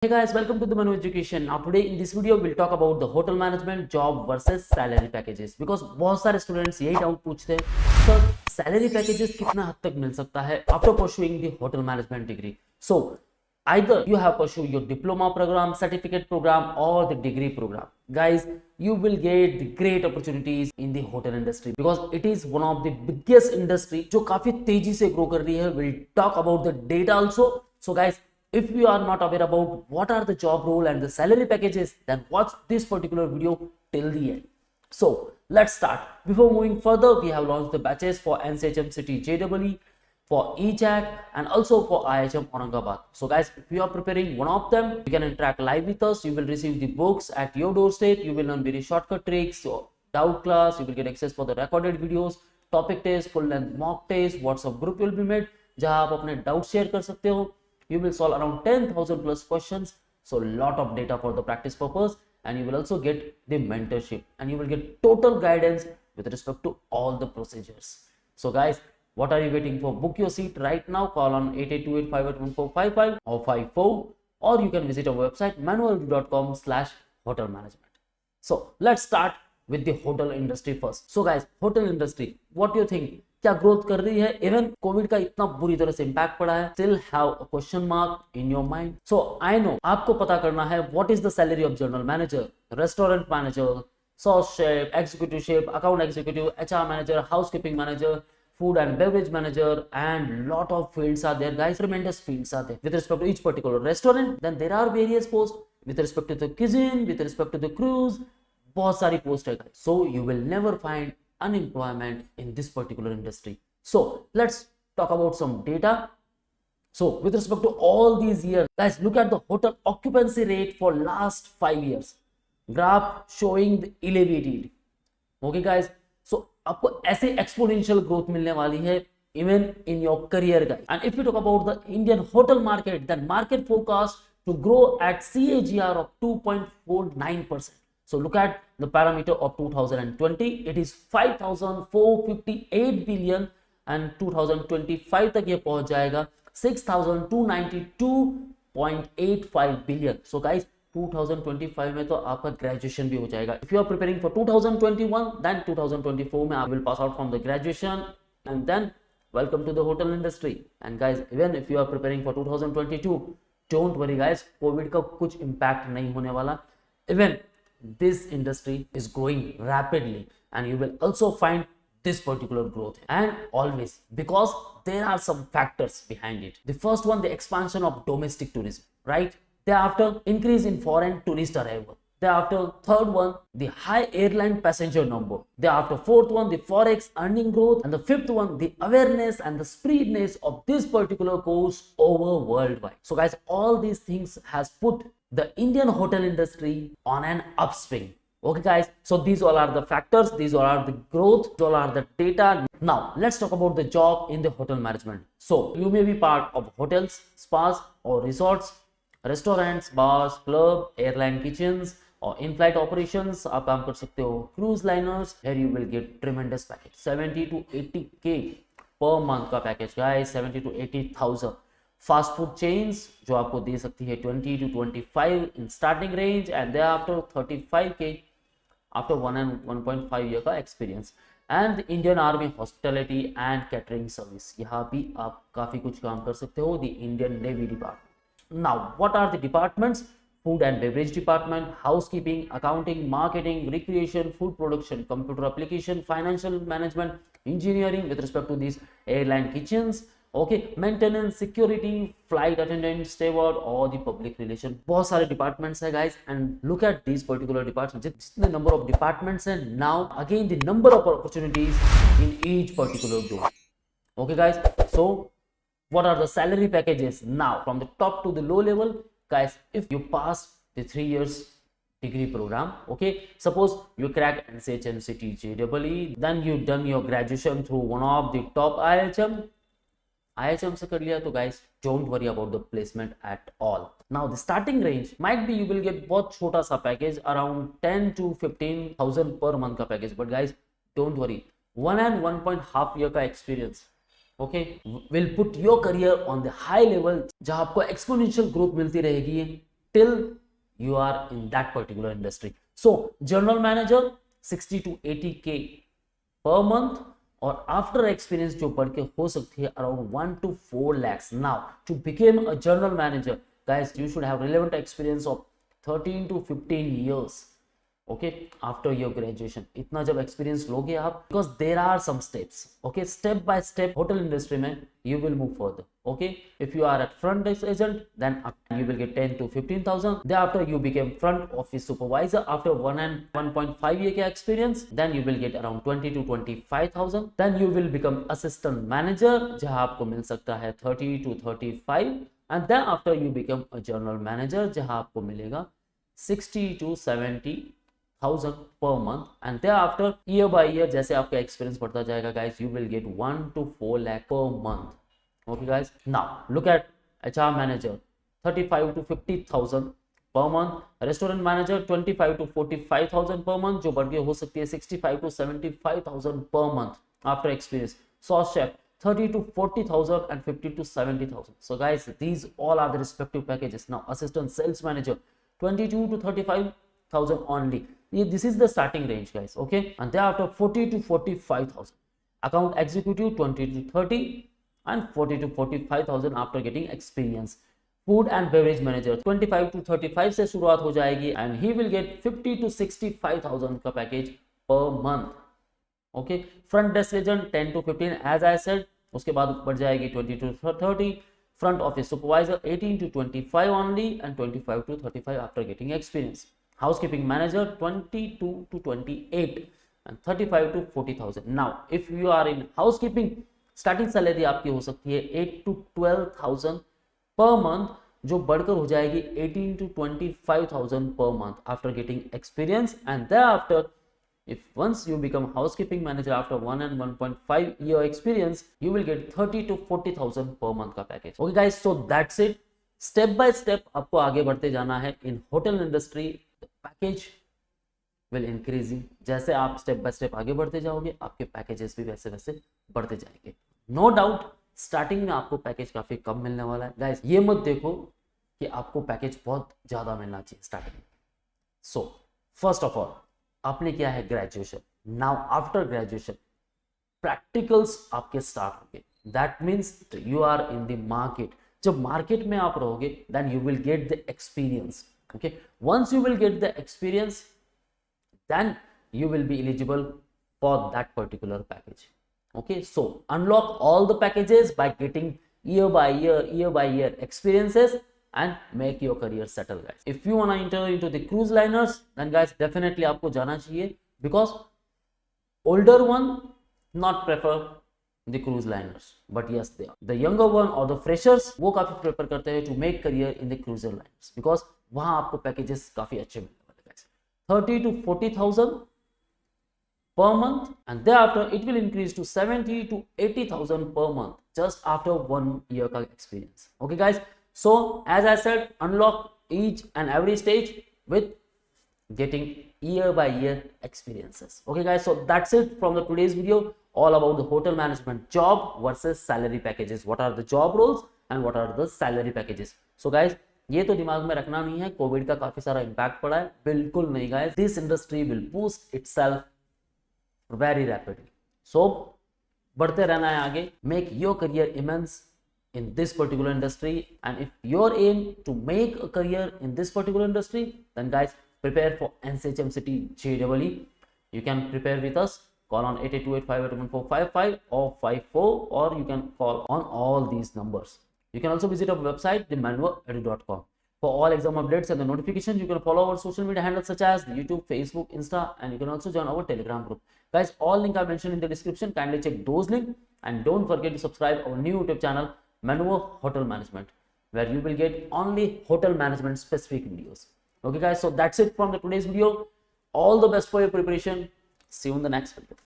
Hey guys, welcome to the Manu Education. Now today in this video we'll talk about the hotel management job versus salary packages because बहुत सारे students यही doubt पूछते हैं sir salary packages कितना हद तक मिल सकता है after pursuing the hotel management degree. So either you have pursued your diploma program, certificate program or the degree program. Guys, you will get the great opportunities in the hotel industry because it is one of the biggest industry जो काफी तेजी से grow कर रही है. We'll talk about the data also. So guys, if you are not aware about what are the job role and the salary packages, then watch this particular video till the end. So let's start. Before moving further, we have launched the batches for NCHM City JEE, for ECHAT and also for IHM Aurangabad. So guys, if you are preparing one of them, you can interact live with us. You will receive the books at your doorstep. You will learn very shortcut tricks, doubt class. You will get access for the recorded videos, topic test, full length mock test. WhatsApp group will be made जहां आप अपने doubt share कर सकते हो. You will solve around 10,000 plus questions, so lot of data for the practice purpose, and you will also get the mentorship and you will get total guidance with respect to all the procedures. So guys, what are you waiting for? Book your seat right now. Call on 8828581455 or 54, or you can visit our website manual.com/hotel management. So let's start with the hotel industry first. So guys, hotel industry, what do you think? क्या growth कर रही है? Even Covid का इतना बुरी तरह से impact पड़ा है, still have a question mark in your mind. So I know आपको पता करना है what is the salary of general manager, restaurant manager, sauce chef, executive chef, account executive, HR manager, housekeeping manager, food and beverage manager, and lot of fields are there guys. Tremendous fields are there with respect to each particular restaurant. Then there are various posts with respect to the cuisine, with respect to the cruise. बहुत सारी post है guys. So you will never find unemployment in this particular industry. So let's talk about some data. So with respect to all these years, guys, look at the hotel occupancy rate for last 5 years. Graph showing the elevated. Okay guys, so आपको ऐसे exponential growth मिलने वाली है even in your career guys. And if we talk about the Indian hotel market, then market forecast to grow at CAGR of 2.49%. So look at the parameter of 2020, it is 5,458 billion and 2025 तक ये पहुंच जाएगा 6,292.85 billion. So guys, 2025 में तो आपका graduation भी हो जाएगा. If you are preparing for 2021, then 2024 में आप will pass out from the graduation and then welcome to the hotel industry. And guys, even if you are preparing for 2022, don't worry guys, COVID का कुछ impact नहीं होने वाला. Even this industry is growing rapidly and you will also find this particular growth, and always because there are some factors behind it. The first one, the expansion of domestic tourism, right? Thereafter, increase in foreign tourist arrival. Thereafter, third one, the high airline passenger number. Thereafter, fourth one, the forex earning growth, and the fifth one, the awareness and the spreadness of this particular course over worldwide. So guys, all these things has put the Indian hotel industry on an upswing. Okay guys, so these all are the factors, these all are the growth, these all are the data. Now let's talk about the job in the hotel management. So you may be part of hotels, spas or resorts, restaurants, bars, club, airline kitchens or in-flight operations. आप काम कर सकते हो cruise liners. Here you will get tremendous package, 70 to 80k per month का package guys, 70 to 80,000. Fast food chains जो आपको दे सकती है 20 to 25 in starting range and thereafter 35k after 1 and 1.5 year का experience. And Indian Army hospitality and catering service, यहाँ भी आप काफी कुछ काम कर सकते हो. The Indian Navy department. Now what are the departments? Food and beverage department, housekeeping, accounting, marketing, recreation, food production, computer application, financial management, engineering with respect to these airline kitchens, okay, maintenance, security, flight attendant, steward or the public relation. बहुत सारे departments है guys, and look at these particular departments. जितने number of departments हैं, now again the number of opportunities in each particular group. Okay guys, so what are the salary packages now from the top to the low level? Guys, if you pass the 3 years degree program, okay, suppose you crack NCHM City JEE, then you done your graduation through one of the top IHM से कर लिया तो guys, don't worry about the placement at all. Now the starting range might be you will get बहुत छोटा सा package around 10 to 15,000 per month का package, but guys don't worry, 1 and 1.5 year का experience, okay, will put your career on the high level जहां आपको exponential growth मिलती रहेगी till you are in that particular industry. So general manager 60 to 80K per month, और after experience जो बढ़ के हो सकती है around 1 to 4 lakhs. Now to become a general manager guys you should have relevant experience of 13 to 15 years. Okay after your graduation इतना जब experience लोगे आप, because there are some steps. Okay step by step hotel industry में you will move further. Okay if you are at front desk agent then you will get 10 to 15,000. Thereafter you became front office supervisor after 1 and 1.5 year experience. Then you will get around 20 to 25,000. Then you will become assistant manager जहां आपको मिल सकता है 30 to 35. And then after you become a general manager जहां आपको मिलेगा 60 to 70,000 per month. And thereafter year by year जैसे आपका experience बढ़ता जाएगा guys, you will get 1 to 4 lakh per month. Okay guys, now look at HR manager 35 to 50,000 per month, restaurant manager 25 to 45,000 per month जो बढ़ के हो सकती है 65 to 75,000 per month after experience. Sauce chef 30 to 40,000 and 50 to 70,000. So guys, these all are the respective packages. Now assistant sales manager 22 to 35,000 only. This is the starting range guys. Okay, and thereafter 40 to 45,000. Account executive 20 to 30 and 40 to 45,000 after getting experience. Food and beverage manager 25 to 35 से शुरुआत हो जाएगी and he will get 50 to 65,000 का package per month. Okay, front desk agent 10 to 15 as I said. उसके बाद बढ़ जाएगी 20 to 30. Front office supervisor 18 to 25 only and 25 to 35 after getting experience. Housekeeping manager 22 to 28 and 35 to 40,000. Now if you are in housekeeping, starting salary आपकी हो सकती है 8 to 12,000 per month जो बढ़कर हो जाएगी 18 to 25,000 per month after getting experience. And thereafter if once you become housekeeping manager after 1 and 1.5 year experience, you will get 30 to 40,000 per month का package. Okay guys, so that's it. Step by step आपको आगे बढ़ते जाना है in hotel industry. Package will increasing. जैसे आप step by step आगे बढ़ते जाओगे आपके पैकेजेस भी वैसे वैसे बढ़ते जाएंगे. नो डाउट स्टार्टिंग में आपको पैकेज काफी कम मिलने वाला है गाइस. ये मत देखो कि आपको पैकेज बहुत ज्यादा मिलना चाहिए स्टार्टिंग में. सो फर्स्ट ऑफ ऑल आपने किया है graduation. Now after graduation practicals आपके स्टार्ट होंगे. That means you are in the market. जब मार्केट में आप रहोगे then you will get the experience. Okay once you will get the experience then you will be eligible for that particular package. Okay, so unlock all the packages by getting year by year experiences and make your career settle guys. If you want to enter into the cruise liners then guys definitely आपको जाना चाहिए because older one not prefer the cruise liners but yes they are. The younger one or the freshers वो काफी prefer करते हैं to make career in the cruiser liners because वहां आपको packages काफी अच्छे मिलते हैं. 30 to 40,000 per month and thereafter it will increase to 70 to 80,000 per month just after 1 year ka experience. Okay guys, so as I said unlock each and every stage with getting year by year experiences. Okay guys, so that's it from the today's video all about the hotel management job versus salary packages. What are the job roles and what are the salary packages? So guys ये तो दिमाग में रखना नहीं है Covid का काफी सारा इंपैक्ट पड़ा है. बिल्कुल नहीं guys. This industry will boost itself very rapidly. So बढ़ते रहना है आगे. Make your career immense in this particular industry, and if your aim to make a career in this particular industry, then guys prepare for NCHMCT JEE. You can prepare with us. Call on 8828581455 or 54, or you can call on all these numbers. You can also visit our website themanuoedu.com for all exam updates and the notifications. You can follow our social media handles such as YouTube, Facebook, Insta, and you can also join our Telegram group. Guys, all links are mentioned in the description. Kindly check those links, and don't forget to subscribe our new YouTube channel Manuo Hotel Management, where you will get only hotel management specific videos. Okay guys, so that's it from the today's video. All the best for your preparation. See you in the next video.